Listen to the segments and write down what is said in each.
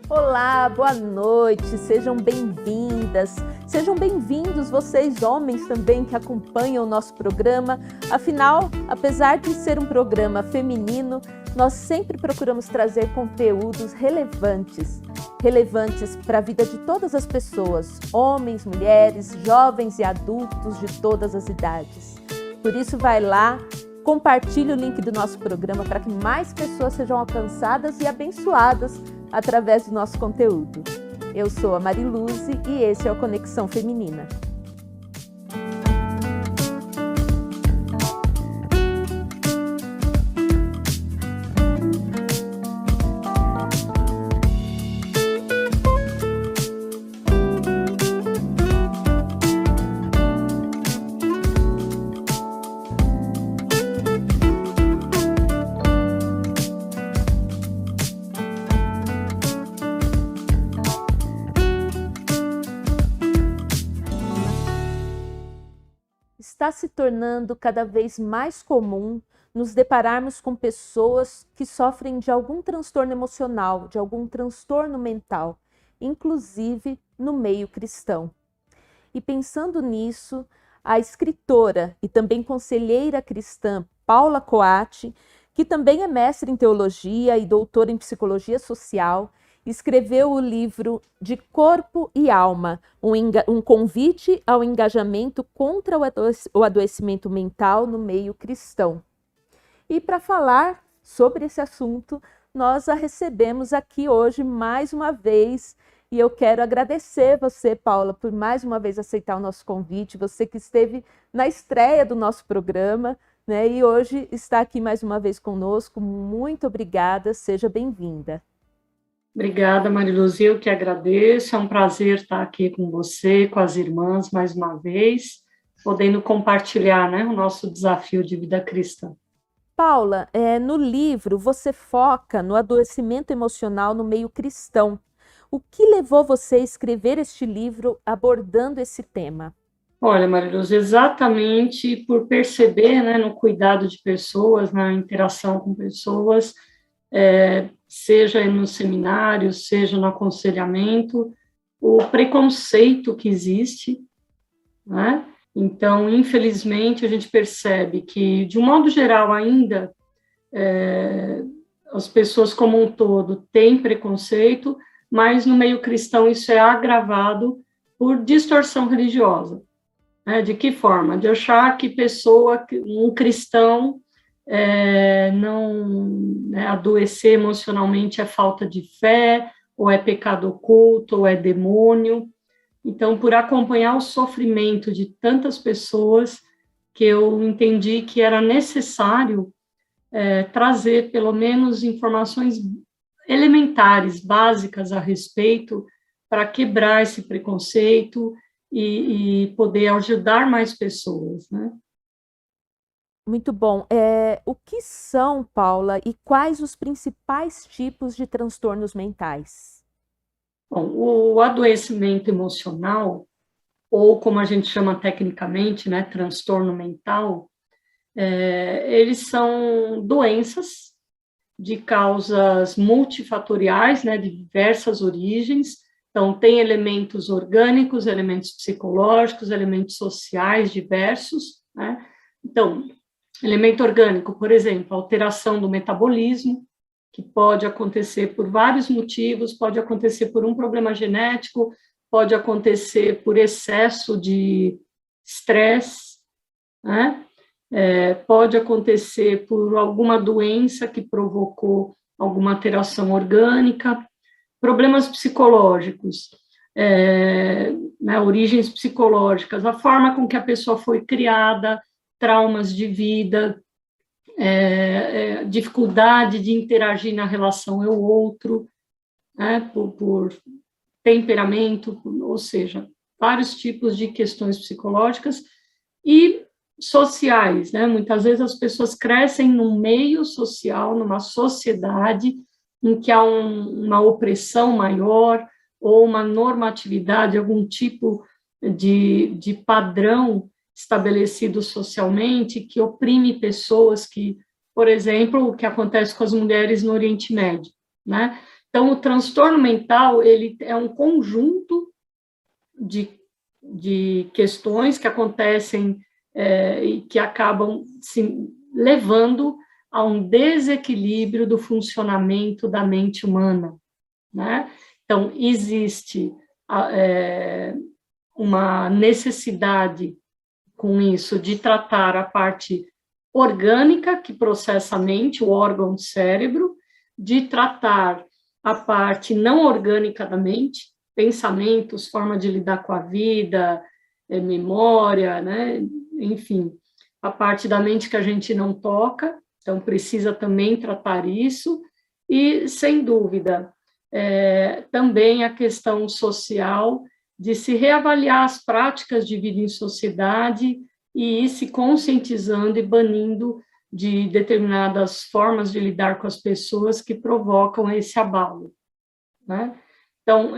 Olá, boa noite, sejam bem-vindas, sejam bem-vindos vocês homens também que acompanham o nosso programa. Afinal, apesar de ser um programa feminino, nós sempre procuramos trazer conteúdos relevantes para a vida de todas as pessoas, homens, mulheres, jovens e adultos de todas as idades. Por isso, vai lá, compartilhe o link do nosso programa para que mais pessoas sejam alcançadas e abençoadas através do nosso conteúdo. Eu sou a Mariluze e esse é o Conexão Feminina. Está se tornando cada vez mais comum nos depararmos com pessoas que sofrem de algum transtorno emocional, de algum transtorno mental, inclusive no meio cristão. E pensando nisso, a escritora e também conselheira cristã Paula Coatti, que também é mestre em teologia e doutora em psicologia social, escreveu o livro De Corpo e Alma, um convite ao engajamento contra o adoecimento mental no meio cristão. E para falar sobre esse assunto, nós a recebemos aqui hoje mais uma vez, e eu quero agradecer você, Paula, por mais uma vez aceitar o nosso convite, você que esteve na estreia do nosso programa, né, e hoje está aqui mais uma vez conosco. Muito obrigada, seja bem-vinda. Obrigada, Mariluze, eu que agradeço, é um prazer estar aqui com você, com as irmãs, mais uma vez, podendo compartilhar, né, o nosso desafio de vida cristã. Paula, no livro você foca no adoecimento emocional no meio cristão. O que levou você a escrever este livro abordando esse tema? Olha, Mariluze, exatamente por perceber, né, no cuidado de pessoas, na interação com pessoas, seja no seminário, seja no aconselhamento, o preconceito que existe, né? Então, infelizmente, a gente percebe que, de um modo geral, ainda as pessoas como um todo têm preconceito, mas no meio cristão isso é agravado por distorção religiosa. Né? De que forma? De achar que um cristão, não, né, adoecer emocionalmente é falta de fé, ou é pecado oculto, ou é demônio. Então, por acompanhar o sofrimento de tantas pessoas, que eu entendi que era necessário trazer pelo menos informações elementares, básicas a respeito, para quebrar esse preconceito e poder ajudar mais pessoas, né? Muito bom. O que são, Paula, e quais os principais tipos de transtornos mentais? Bom, o adoecimento emocional, ou como a gente chama tecnicamente, né, transtorno mental, eles são doenças de causas multifatoriais, né, de diversas origens. Então, tem elementos orgânicos, elementos psicológicos, elementos sociais diversos, né? Então, elemento orgânico, por exemplo, alteração do metabolismo, que pode acontecer por vários motivos, pode acontecer por um problema genético, pode acontecer por excesso de estresse, né? Pode acontecer por alguma doença que provocou alguma alteração orgânica, problemas psicológicos, né, origens psicológicas, a forma com que a pessoa foi criada, traumas de vida, dificuldade de interagir na relação ao outro, né, por temperamento, ou seja, vários tipos de questões psicológicas e sociais, né? Muitas vezes as pessoas crescem num meio social, numa sociedade em que há uma opressão maior ou uma normatividade, algum tipo de padrão estabelecido socialmente que oprime pessoas que, por exemplo, o que acontece com as mulheres no Oriente Médio, né? Então, o transtorno mental, ele é um conjunto de questões que acontecem e que acabam se levando a um desequilíbrio do funcionamento da mente humana, né? Então, existe uma necessidade com isso de tratar a parte orgânica que processa a mente, o órgão do cérebro, de tratar a parte não orgânica da mente, pensamentos, forma de lidar com a vida, memória, né? Enfim, a parte da mente que a gente não toca, então precisa também tratar isso, e, sem dúvida, também a questão social, de se reavaliar as práticas de vida em sociedade e ir se conscientizando e banindo de determinadas formas de lidar com as pessoas que provocam esse abalo, né? Então,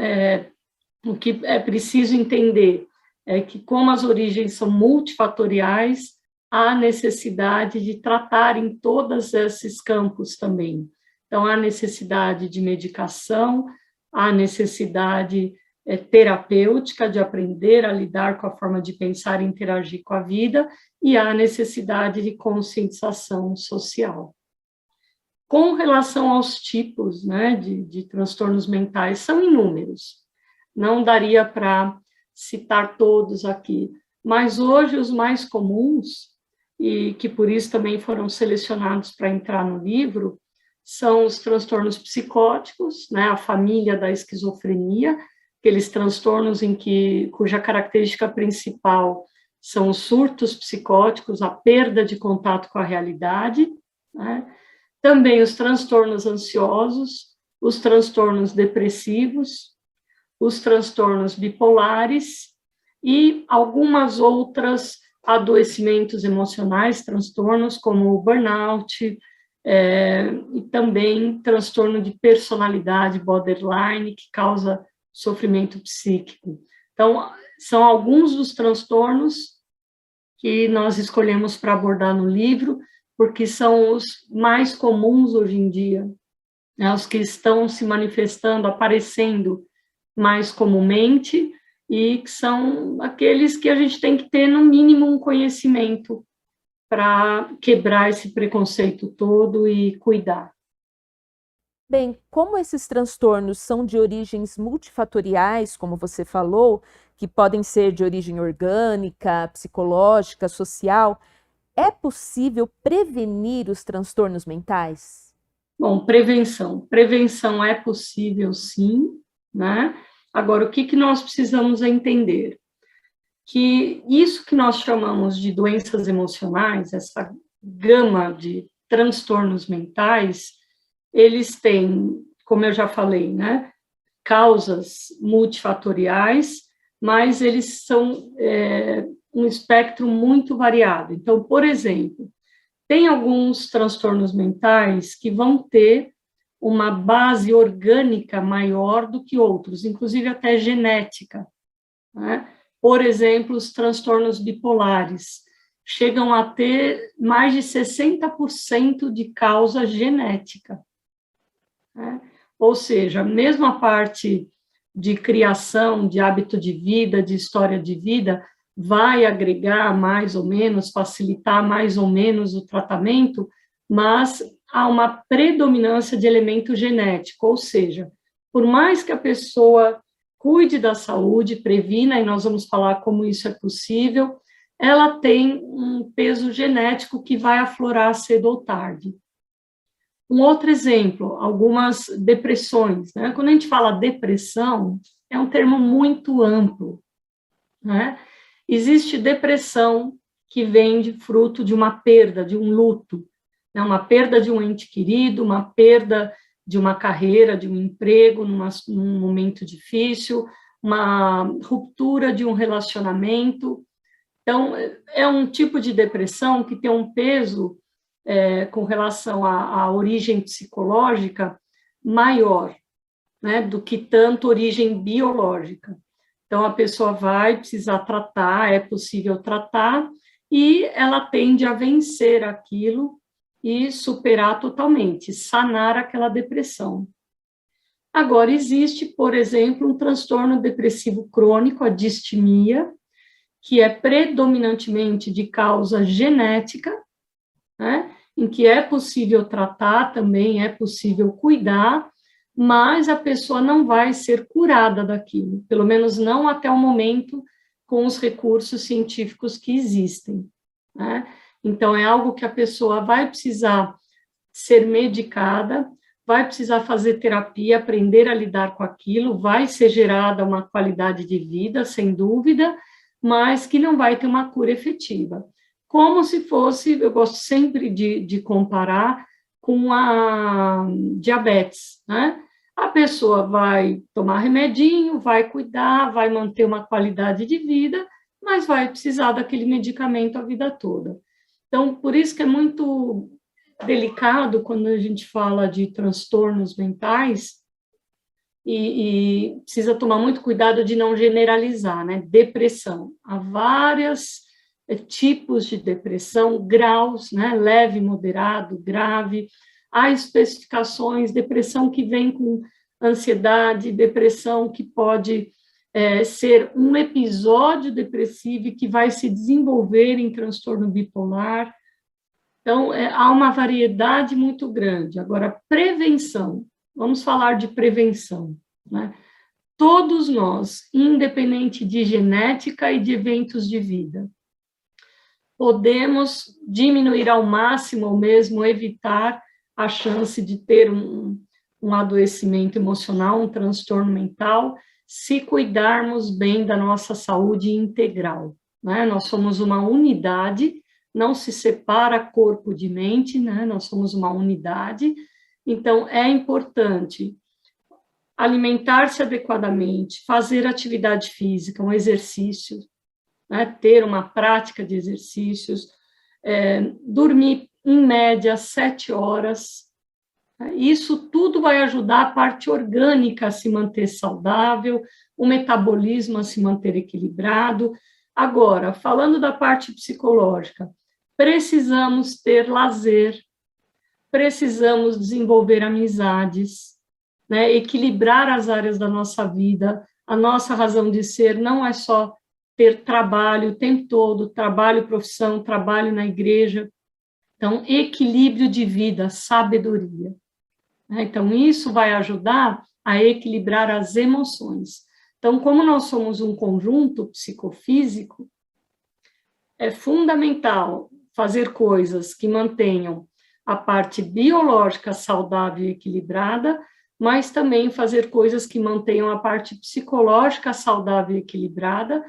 o que é preciso entender é que, como as origens são multifatoriais, há necessidade de tratar em todos esses campos também. Então, há necessidade de medicação, há necessidade terapêutica, de aprender a lidar com a forma de pensar e interagir com a vida, e há necessidade de conscientização social. Com relação aos tipos, né, de transtornos mentais, são inúmeros. Não daria para citar todos aqui, mas hoje os mais comuns, e que por isso também foram selecionados para entrar no livro, são os transtornos psicóticos, né, a família da esquizofrenia, aqueles transtornos cuja característica principal são os surtos psicóticos, a perda de contato com a realidade, né? Também os transtornos ansiosos, os transtornos depressivos, os transtornos bipolares e algumas outras adoecimentos emocionais, transtornos como o burnout, e também transtorno de personalidade, borderline, que causa sofrimento psíquico. Então, são alguns dos transtornos que nós escolhemos para abordar no livro, porque são os mais comuns hoje em dia, né, os que estão se manifestando, aparecendo mais comumente, e que são aqueles que a gente tem que ter, no mínimo, um conhecimento para quebrar esse preconceito todo e cuidar. Bem, como esses transtornos são de origens multifatoriais, como você falou, que podem ser de origem orgânica, psicológica, social, é possível prevenir os transtornos mentais? Bom, prevenção. Prevenção é possível, sim, né? Agora, o que nós precisamos entender? Que isso que nós chamamos de doenças emocionais, essa gama de transtornos mentais, eles têm, como eu já falei, né, causas multifatoriais, mas eles são um espectro muito variado. Então, por exemplo, tem alguns transtornos mentais que vão ter uma base orgânica maior do que outros, inclusive até genética, né? Por exemplo, os transtornos bipolares chegam a ter mais de 60% de causa genética, né? Ou seja, mesmo a parte de criação, de hábito de vida, de história de vida, vai agregar mais ou menos, facilitar mais ou menos o tratamento, mas há uma predominância de elemento genético, ou seja, por mais que a pessoa cuide da saúde, previna, e nós vamos falar como isso é possível, ela tem um peso genético que vai aflorar cedo ou tarde. Um outro exemplo, algumas depressões, né? Quando a gente fala depressão, é um termo muito amplo, né? Existe depressão que vem de fruto de uma perda, de um luto, né? Uma perda de um ente querido, uma perda de uma carreira, de um emprego, num momento difícil, uma ruptura de um relacionamento. Então, é um tipo de depressão que tem um peso com relação à origem psicológica maior, né, do que tanto origem biológica. Então, a pessoa vai precisar tratar, é possível tratar, e ela tende a vencer aquilo e superar totalmente, sanar aquela depressão. Agora, existe, por exemplo, um transtorno depressivo crônico, a distimia, que é predominantemente de causa genética, né, em que é possível tratar também, é possível cuidar, mas a pessoa não vai ser curada daquilo, pelo menos não até o momento com os recursos científicos que existem, né? Então, é algo que a pessoa vai precisar ser medicada, vai precisar fazer terapia, aprender a lidar com aquilo, vai ser gerada uma qualidade de vida, sem dúvida, mas que não vai ter uma cura efetiva. Como se fosse, eu gosto sempre de comparar com a diabetes, né? A pessoa vai tomar remedinho, vai cuidar, vai manter uma qualidade de vida, mas vai precisar daquele medicamento a vida toda. Então, por isso que é muito delicado quando a gente fala de transtornos mentais e precisa tomar muito cuidado de não generalizar, né? Depressão. Há vários tipos de depressão, graus, né? Leve, moderado, grave. Há especificações, depressão que vem com ansiedade, depressão que pode ser um episódio depressivo que vai se desenvolver em transtorno bipolar. Então, há uma variedade muito grande. Agora, prevenção. Vamos falar de prevenção, né? Todos nós, independente de genética e de eventos de vida, podemos diminuir ao máximo ou mesmo evitar a chance de ter um adoecimento emocional, um transtorno mental, se cuidarmos bem da nossa saúde integral, né? Nós somos uma unidade, não se separa corpo de mente, né? Nós somos uma unidade, então é importante alimentar-se adequadamente, fazer atividade física, um exercício, né? Ter uma prática de exercícios, dormir em média 7 horas, isso tudo vai ajudar a parte orgânica a se manter saudável, o metabolismo a se manter equilibrado. Agora, falando da parte psicológica, precisamos ter lazer, precisamos desenvolver amizades, né, equilibrar as áreas da nossa vida. A nossa razão de ser não é só ter trabalho o tempo todo, trabalho, profissão, trabalho na igreja. Então, equilíbrio de vida, sabedoria. Então, isso vai ajudar a equilibrar as emoções. Então, como nós somos um conjunto psicofísico, é fundamental fazer coisas que mantenham a parte biológica saudável e equilibrada, mas também fazer coisas que mantenham a parte psicológica saudável e equilibrada,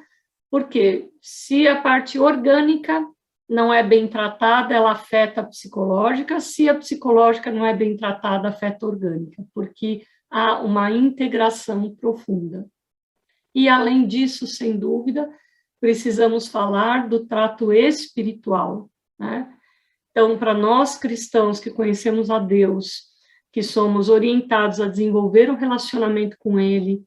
porque se a parte orgânica não é bem tratada, ela afeta a psicológica, se a psicológica não é bem tratada, afeta a orgânica, porque há uma integração profunda. E, além disso, sem dúvida, precisamos falar do trato espiritual, né? Então, para nós cristãos que conhecemos a Deus, que somos orientados a desenvolver um relacionamento com Ele,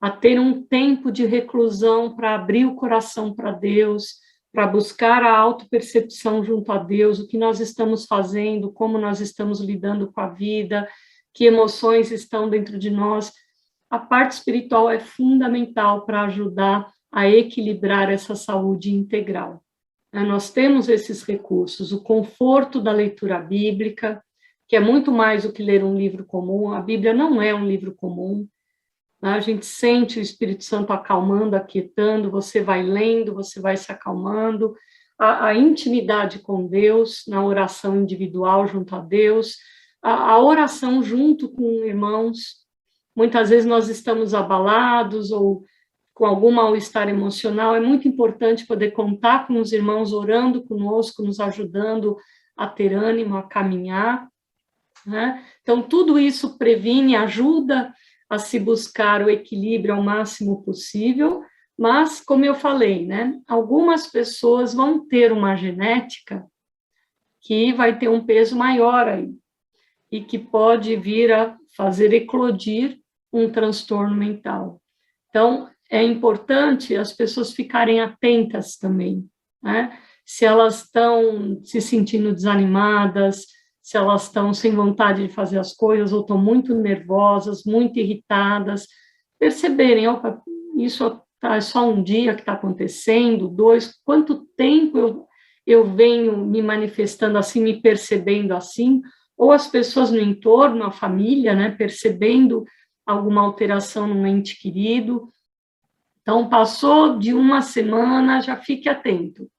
a ter um tempo de reclusão para abrir o coração para Deus, para buscar a autopercepção junto a Deus, o que nós estamos fazendo, como nós estamos lidando com a vida, que emoções estão dentro de nós. A parte espiritual é fundamental para ajudar a equilibrar essa saúde integral. Nós temos esses recursos, o conforto da leitura bíblica, que é muito mais do que ler um livro comum. A Bíblia não é um livro comum. A gente sente o Espírito Santo acalmando, aquietando, você vai lendo, você vai se acalmando. A intimidade com Deus, na oração individual junto a Deus, a oração junto com irmãos. Muitas vezes nós estamos abalados ou com algum mal-estar emocional, é muito importante poder contar com os irmãos orando conosco, nos ajudando a ter ânimo, a caminhar, né? Então, tudo isso previne, ajuda a se buscar o equilíbrio ao máximo possível, mas, como eu falei, né, algumas pessoas vão ter uma genética que vai ter um peso maior aí, e que pode vir a fazer eclodir um transtorno mental. Então, é importante as pessoas ficarem atentas também, né? Se elas estão se sentindo desanimadas, se elas estão sem vontade de fazer as coisas ou estão muito nervosas, muito irritadas, perceberem, opa, isso é só um dia que está acontecendo, 2, quanto tempo eu venho me manifestando assim, me percebendo assim, ou as pessoas no entorno, a família, né, percebendo alguma alteração no ente querido. Então, passou de uma semana, já fique atento.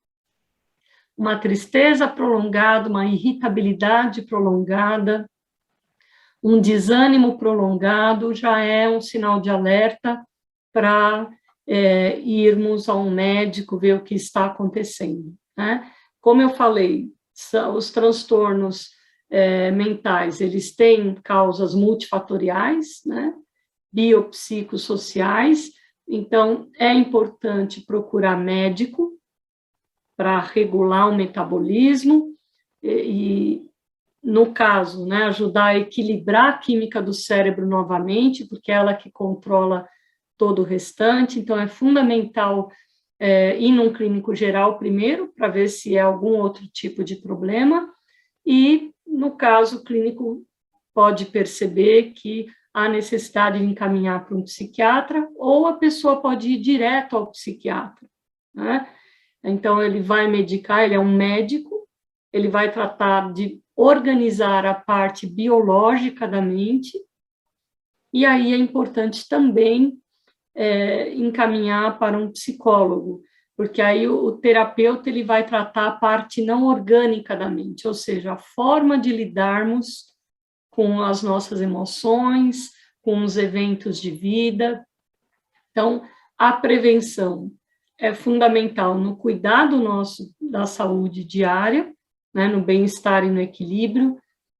Uma tristeza prolongada, uma irritabilidade prolongada, um desânimo prolongado já é um sinal de alerta para irmos a um médico ver o que está acontecendo, né? Como eu falei, os transtornos mentais, eles têm causas multifatoriais, né? Biopsicossociais, então é importante procurar médico para regular o metabolismo e no caso, né, ajudar a equilibrar a química do cérebro novamente, porque é ela que controla todo o restante, então é fundamental ir num clínico geral primeiro, para ver se é algum outro tipo de problema, e, no caso, o clínico pode perceber que há necessidade de encaminhar para um psiquiatra, ou a pessoa pode ir direto ao psiquiatra, né? Então, ele vai medicar, ele é um médico, ele vai tratar de organizar a parte biológica da mente, e aí é importante também encaminhar para um psicólogo, porque aí o terapeuta ele vai tratar a parte não orgânica da mente, ou seja, a forma de lidarmos com as nossas emoções, com os eventos de vida. Então, a prevenção é fundamental no cuidado nosso da saúde diária, né, no bem-estar e no equilíbrio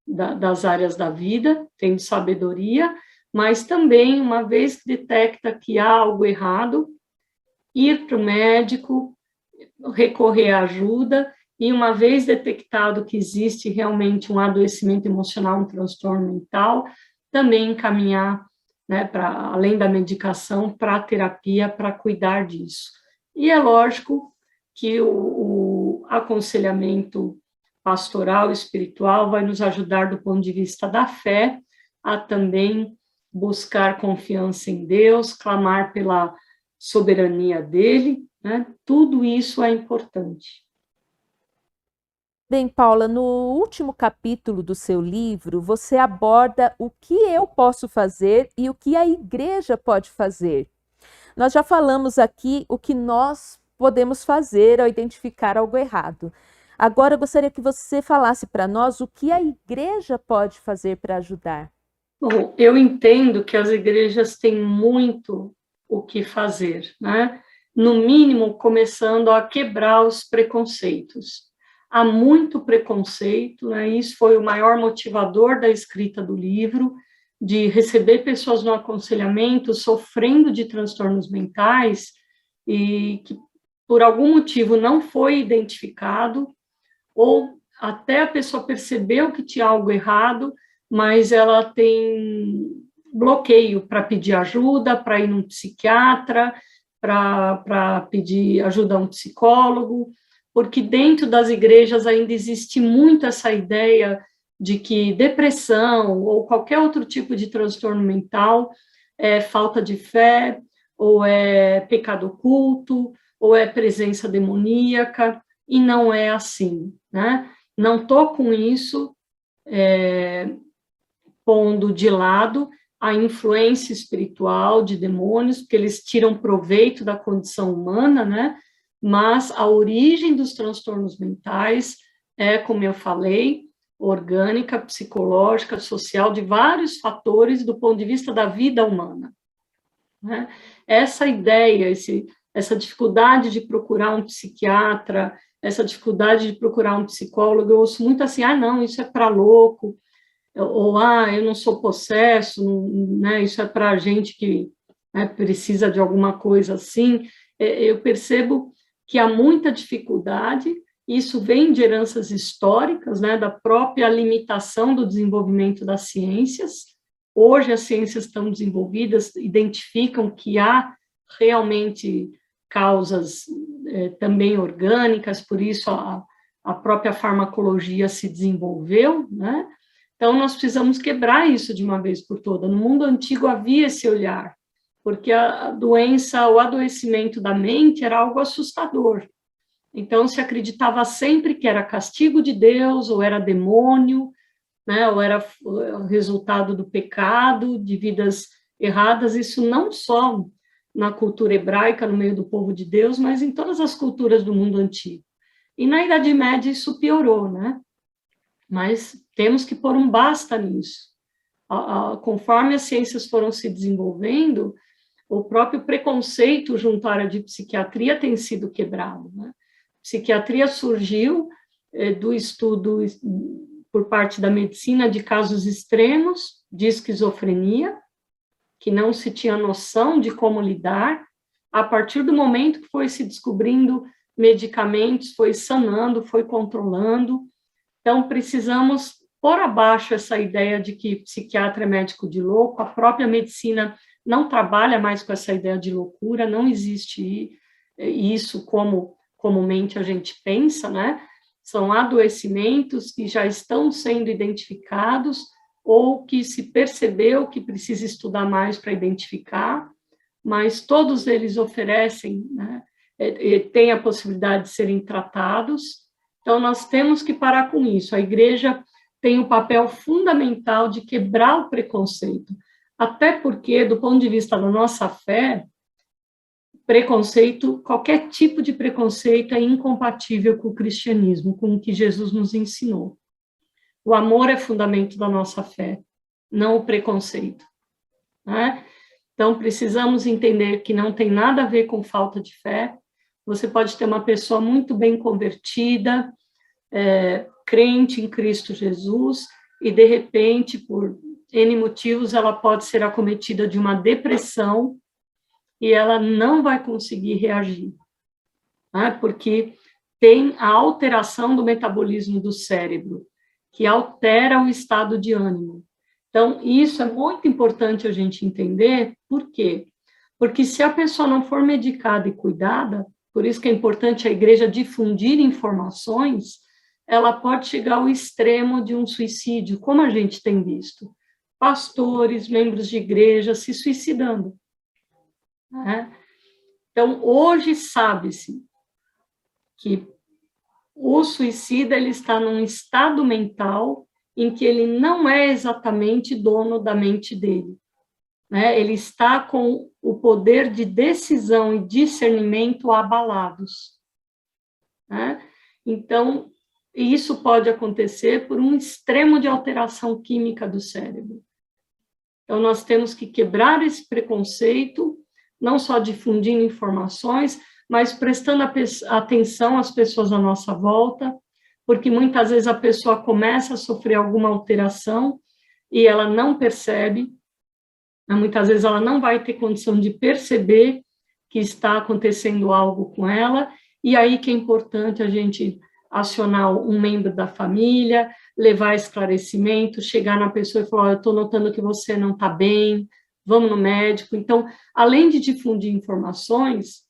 das áreas da vida, tendo sabedoria, mas também, uma vez que detecta que há algo errado, ir para o médico, recorrer à ajuda, e uma vez detectado que existe realmente um adoecimento emocional, um transtorno mental, também encaminhar, né, além da medicação, para a terapia, para cuidar disso. E é lógico que o aconselhamento pastoral, espiritual, vai nos ajudar do ponto de vista da fé, a também buscar confiança em Deus, clamar pela soberania dele, né? Tudo isso é importante. Bem, Paula, no último capítulo do seu livro, você aborda o que eu posso fazer e o que a igreja pode fazer. Nós já falamos aqui o que nós podemos fazer ao identificar algo errado. Agora, eu gostaria que você falasse para nós o que a igreja pode fazer para ajudar. Bom, eu entendo que as igrejas têm muito o que fazer, né? No mínimo, começando a quebrar os preconceitos. Há muito preconceito, né? Isso foi o maior motivador da escrita do livro, de receber pessoas no aconselhamento sofrendo de transtornos mentais e que, por algum motivo, não foi identificado, ou até a pessoa percebeu que tinha algo errado, mas ela tem bloqueio para pedir ajuda, para ir num psiquiatra, para pedir ajuda a um psicólogo, porque dentro das igrejas ainda existe muito essa ideia de que depressão ou qualquer outro tipo de transtorno mental é falta de fé, ou é pecado oculto, ou é presença demoníaca, e não é assim, né? Não estou com isso pondo de lado a influência espiritual de demônios, porque eles tiram proveito da condição humana, né? Mas a origem dos transtornos mentais é, como eu falei, orgânica, psicológica, social, de vários fatores do ponto de vista da vida humana, né? Essa ideia, essa dificuldade de procurar um psiquiatra, essa dificuldade de procurar um psicólogo, eu ouço muito assim, não, isso é para louco, ou, eu não sou possesso, né, isso é para gente que, né, precisa de alguma coisa assim. Eu percebo que há muita dificuldade, isso vem de heranças históricas, né, da própria limitação do desenvolvimento das ciências. Hoje as ciências estão desenvolvidas, identificam que há realmente causas também orgânicas, por isso a própria farmacologia se desenvolveu, né? Então, nós precisamos quebrar isso de uma vez por todas. No mundo antigo havia esse olhar, porque a doença, o adoecimento da mente era algo assustador. Então, se acreditava sempre que era castigo de Deus, ou era demônio, né, ou era o resultado do pecado, de vidas erradas. Isso não só na cultura hebraica, no meio do povo de Deus, mas em todas as culturas do mundo antigo. E na Idade Média isso piorou, né? Mas temos que pôr um basta nisso. Conforme as ciências foram se desenvolvendo, o próprio preconceito junto à área de psiquiatria tem sido quebrado, né? Psiquiatria surgiu do estudo por parte da medicina de casos extremos de esquizofrenia, que não se tinha noção de como lidar. A partir do momento que foi se descobrindo medicamentos, foi sanando, foi controlando. Então, precisamos pôr abaixo essa ideia de que psiquiatra é médico de louco. A própria medicina não trabalha mais com essa ideia de loucura, não existe isso como comumente a gente pensa, né? São adoecimentos que já estão sendo identificados ou que se percebeu que precisa estudar mais para identificar, mas todos eles oferecem, né, têm a possibilidade de serem tratados. Então, nós temos que parar com isso. A igreja tem um papel fundamental de quebrar o preconceito, até porque, do ponto de vista da nossa fé, preconceito, qualquer tipo de preconceito é incompatível com o cristianismo, com o que Jesus nos ensinou. O amor é fundamento da nossa fé, não o preconceito, né? Então, precisamos entender que não tem nada a ver com falta de fé. Você pode ter uma pessoa muito bem convertida, crente em Cristo Jesus, e, de repente, por N motivos, ela pode ser acometida de uma depressão e ela não vai conseguir reagir, né? Porque tem a alteração do metabolismo do cérebro, que altera o estado de ânimo. Então, isso é muito importante a gente entender. Por quê? Porque se a pessoa não for medicada e cuidada, por isso que é importante a igreja difundir informações, ela pode chegar ao extremo de um suicídio, como a gente tem visto. Pastores, membros de igreja se suicidando, né? Então, hoje sabe-se que o suicida ele está num estado mental em que ele não é exatamente dono da mente dele, né? Ele está com o poder de decisão e discernimento abalados, né? Então, isso pode acontecer por um extremo de alteração química do cérebro. Então, nós temos que quebrar esse preconceito, não só difundindo informações, mas prestando atenção às pessoas à nossa volta, porque muitas vezes a pessoa começa a sofrer alguma alteração e ela não percebe, muitas vezes ela não vai ter condição de perceber que está acontecendo algo com ela, e aí que é importante a gente acionar um membro da família, levar esclarecimento, chegar na pessoa e falar, eu estou notando que você não está bem, vamos no médico. Então, além de difundir informações,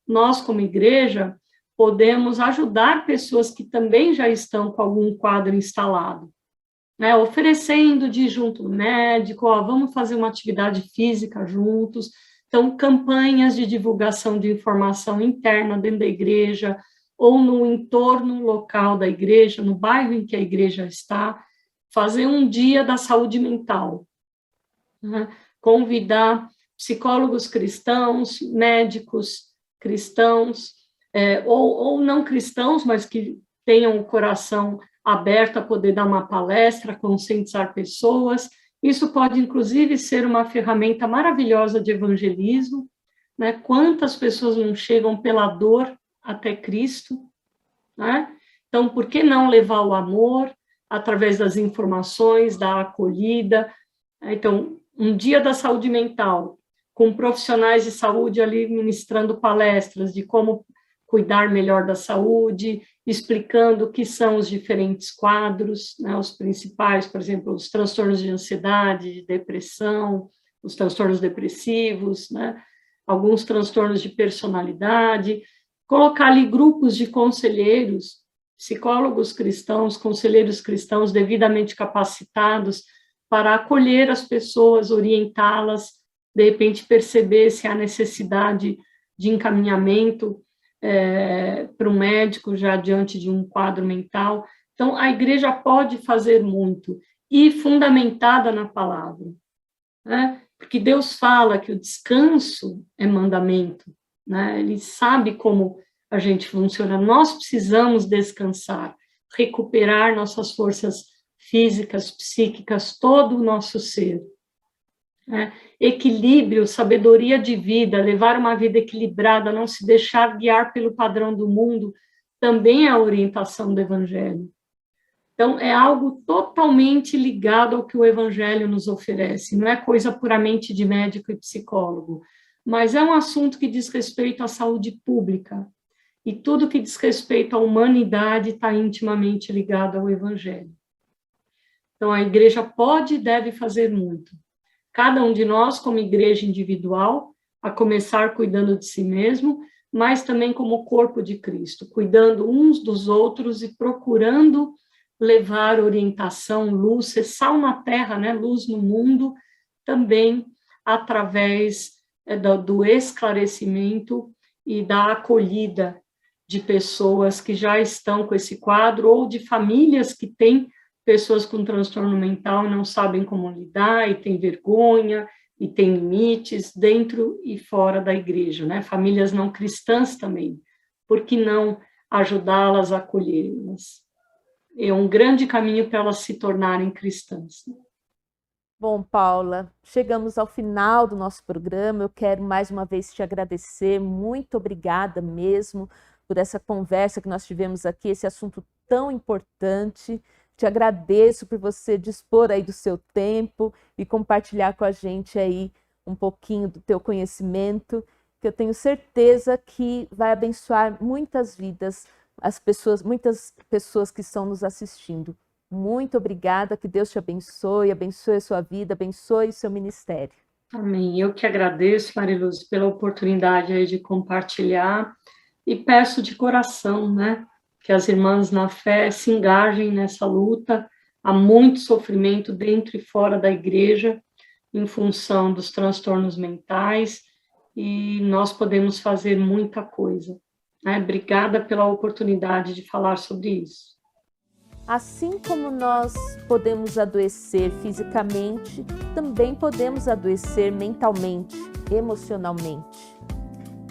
nós, como igreja, podemos ajudar pessoas que também já estão com algum quadro instalado, né? Oferecendo de ir junto no médico, vamos fazer uma atividade física juntos. Então, campanhas de divulgação de informação interna dentro da igreja, ou no entorno local da igreja, no bairro em que a igreja está, fazer um dia da saúde mental, né? Convidar psicólogos cristãos, médicos cristãos, ou não cristãos, mas que tenham o coração aberto a poder dar uma palestra, conscientizar pessoas. Isso pode, inclusive, ser uma ferramenta maravilhosa de evangelismo, né? Quantas pessoas não chegam pela dor até Cristo, né? Então, por que não levar o amor através das informações, da acolhida? Então, um dia da saúde mental, com profissionais de saúde ali ministrando palestras de como cuidar melhor da saúde, explicando o que são os diferentes quadros, né, os principais, por exemplo, os transtornos de ansiedade, de depressão, os transtornos depressivos, né, alguns transtornos de personalidade, colocar ali grupos de conselheiros psicólogos cristãos, conselheiros cristãos devidamente capacitados para acolher as pessoas, orientá-las, de repente perceber se há necessidade de encaminhamento para um médico já diante de um quadro mental. Então, a igreja pode fazer muito, e fundamentada na palavra, né? Porque Deus fala que o descanso é mandamento, né? Ele sabe como a gente funciona. Nós precisamos descansar, recuperar nossas forças físicas, psíquicas, todo o nosso ser. Né? Equilíbrio, sabedoria de vida, levar uma vida equilibrada, não se deixar guiar pelo padrão do mundo, também é a orientação do Evangelho. Então, é algo totalmente ligado ao que o Evangelho nos oferece, não é coisa puramente de médico e psicólogo, mas é um assunto que diz respeito à saúde pública, e tudo que diz respeito à humanidade está intimamente ligado ao Evangelho. Então, a igreja pode e deve fazer muito. Cada um de nós, como igreja individual, a começar cuidando de si mesmo, mas também como corpo de Cristo, cuidando uns dos outros e procurando levar orientação, luz, ser sal na terra, né? Luz no mundo, também através do esclarecimento e da acolhida de pessoas que já estão com esse quadro, ou de famílias que têm pessoas com transtorno mental e não sabem como lidar, e têm vergonha, e têm limites dentro e fora da igreja, né? Famílias não cristãs também, por que não ajudá-las a acolhê-las? É um grande caminho para elas se tornarem cristãs. Bom, Paula, chegamos ao final do nosso programa. Eu quero mais uma vez te agradecer. Muito obrigada mesmo por essa conversa que nós tivemos aqui, esse assunto tão importante. Te agradeço por você dispor aí do seu tempo e compartilhar com a gente aí um pouquinho do teu conhecimento, que eu tenho certeza que vai abençoar muitas vidas, muitas pessoas que estão nos assistindo. Muito obrigada, que Deus te abençoe, abençoe a sua vida, abençoe o seu ministério. Amém. Eu que agradeço, Mariluz, pela oportunidade aí de compartilhar, e peço de coração, né, que as irmãs na fé se engajem nessa luta. Há muito sofrimento dentro e fora da igreja em função dos transtornos mentais, e nós podemos fazer muita coisa. Obrigada pela oportunidade de falar sobre isso. Assim como nós podemos adoecer fisicamente, também podemos adoecer mentalmente, emocionalmente.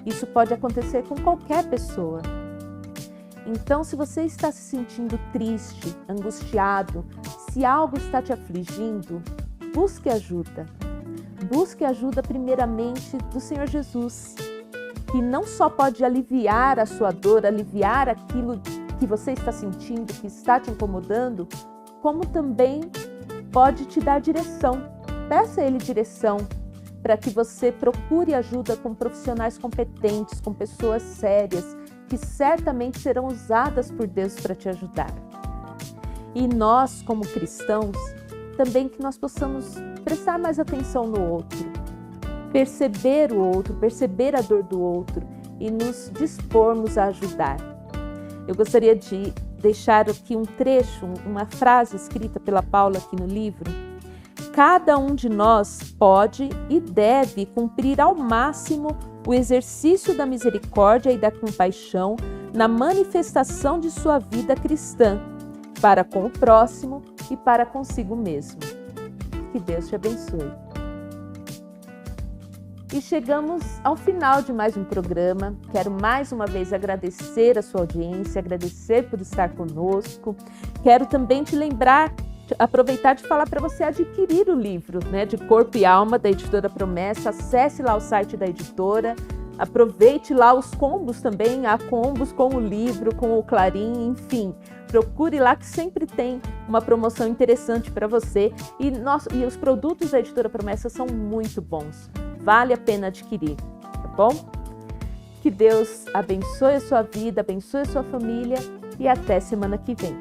Isso pode acontecer com qualquer pessoa. Então, se você está se sentindo triste, angustiado, se algo está te afligindo, busque ajuda. Busque ajuda primeiramente do Senhor Jesus, que não só pode aliviar a sua dor, aliviar aquilo que você está sentindo, que está te incomodando, como também pode te dar direção. Peça a Ele direção para que você procure ajuda com profissionais competentes, com pessoas sérias, que certamente serão usadas por Deus para te ajudar. E nós, como cristãos, também que nós possamos prestar mais atenção no outro, perceber o outro, perceber a dor do outro e nos dispormos a ajudar. Eu gostaria de deixar aqui um trecho, uma frase escrita pela Paula aqui no livro. Cada um de nós pode e deve cumprir ao máximo o exercício da misericórdia e da compaixão na manifestação de sua vida cristã, para com o próximo e para consigo mesmo. Que Deus te abençoe. E chegamos ao final de mais um programa. Quero mais uma vez agradecer a sua audiência, agradecer por estar conosco. Quero também te lembrar, aproveitar de falar para você adquirir o livro, né, de Corpo e Alma, da Editora Promessa. Acesse lá o site da editora, aproveite lá os combos também, há combos com o livro, com o Clarim, enfim. Procure lá que sempre tem uma promoção interessante para você. E os produtos da Editora Promessa são muito bons. Vale a pena adquirir, tá bom? Que Deus abençoe a sua vida, abençoe a sua família e até semana que vem.